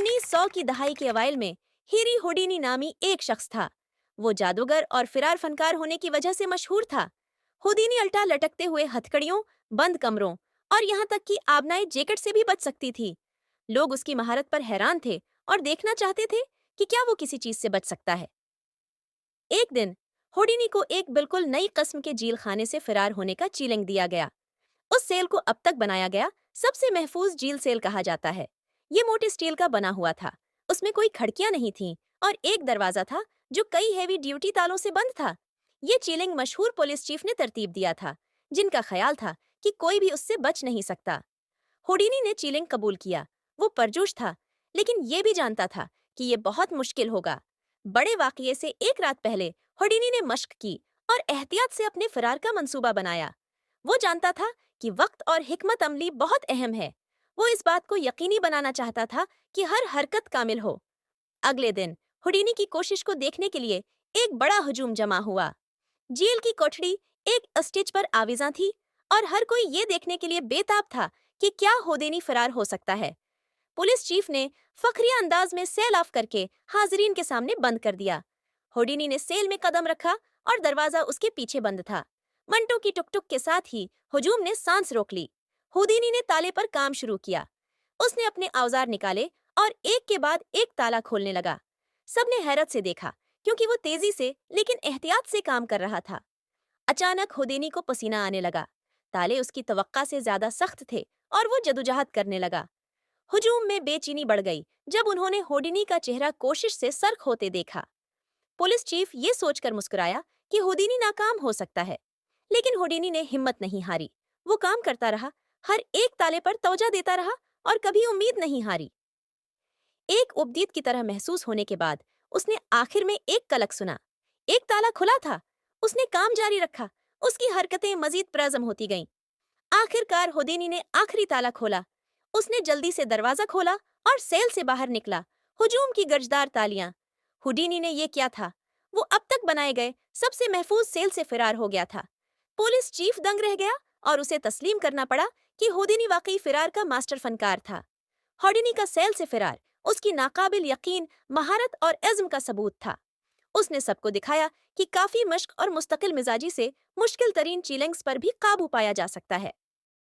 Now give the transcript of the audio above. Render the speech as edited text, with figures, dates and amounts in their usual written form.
1900 की दहाई के अवाइल में हीरी होडिनी नामी एक शख्स था। वो जादूगर और फिरार फनकार होने की वजह से मशहूर था। होडिनी अल्टा लटकते हुए हथकड़ियों, बंद कमरों और यहाँ तक कि आबनाई जैकेट से भी बच सकती थी। लोग उसकी महारत पर हैरान थे और देखना चाहते थे कि क्या वो किसी चीज से बच सकता है। एक दिन होडिनी को एक बिल्कुल नई किस्म के झील खाने से फरार होने का चैलेंज दिया गया। उस सेल को अब तक बनाया गया सबसे महफूज झील सेल कहा जाता है। ये मोटे स्टील का बना हुआ था। उसमें कोई खिड़कियां नहीं थीं और एक दरवाजा था जो कई हेवी ड्यूटी तालों से बंद था। ये चीलिंग मशहूर पुलिस चीफ ने तरतीब दिया था, जिनका ख्याल था कि कोई भी उससे बच नहीं सकता। होडिनी ने चीलिंग कबूल किया। वो परजोश था, लेकिन ये भी जानता था कि ये बहुत मुश्किल होगा। बड़े वाकये से एक रात पहले होडिनी ने मशक की और एहतियात से अपने फरार का मंसूबा बनाया। वो जानता था कि वक्त और हिकमत अमली बहुत अहम है। वो इस बात को यकीनी बनाना चाहता था कि हर हरकत कामिल हो। अगले दिन हुडीनी की कोशिश को देखने के लिए एक बड़ा हजूम जमा हुआ। जेल की कोठड़ी एक स्टेज पर आविजा थी और हर कोई ये देखने के लिए बेताब था कि क्या होदेनी फरार हो सकता है। पुलिस चीफ ने फखरिया अंदाज में सेल ऑफ करके हाजिरीन के सामने बंद कर दिया। होडिनी ने सेल में कदम रखा और दरवाजा उसके पीछे बंद था। मंटो की टुक-टुक के साथ ही हुजूम ने सांस रोक ली। होडिनी ने ताले पर काम शुरू किया। उसने अपने औजार निकाले और एक के बाद एक ताला खोलने लगा। सबने हैरत से देखा, क्योंकि वो तेजी से लेकिन एहतियात से काम कर रहा था। अचानक होदेनी को पसीना आने लगा। ताले उसकी तवक्का से ज्यादा सख्त थे और वो जदोजहद करने लगा। हुजूम में बेचैनी बढ़ गई जब उन्होंने होडिनी का चेहरा कोशिश से सर्क होते देखा। पुलिस चीफ ये सोचकर मुस्कुराया कि होडिनी नाकाम हो सकता है, लेकिन होडिनी ने हिम्मत नहीं हारी। वो काम करता रहा, हर एक ताले पर तवज्जो देता रहा और कभी उम्मीद नहीं हारी। एक उपदीत की तरह महसूस होने के बाद उसने आखिर में एक कलक सुना। एक ताला खुला था। उसने काम जारी रखा। उसकी हरकतें मजीद प्रजम होती गईं। आखिरकार होडिनी ने आखिरी ताला खोला। उसने जल्दी से दरवाजा खोला और सेल से बाहर निकला। हुजूम की गर्जदार तालियां। हुडीनी ने ये क्या था? वो अब तक बनाए गए सबसे महफूज सेल से फरार हो गया था। पुलिस चीफ दंग रह गया और उसे तस्लीम करना पड़ा कि होडिनी वाकई फरार का मास्टर फनकार था। होडिनी का सेल से फरार उसकी नाकाबिल यकीन महारत और इज़्म का सबूत था। उसने सबको दिखाया कि काफी मश्क और मुस्तकिल मिजाजी से मुश्किल तरीन चैलेंज पर भी काबू पाया जा सकता है।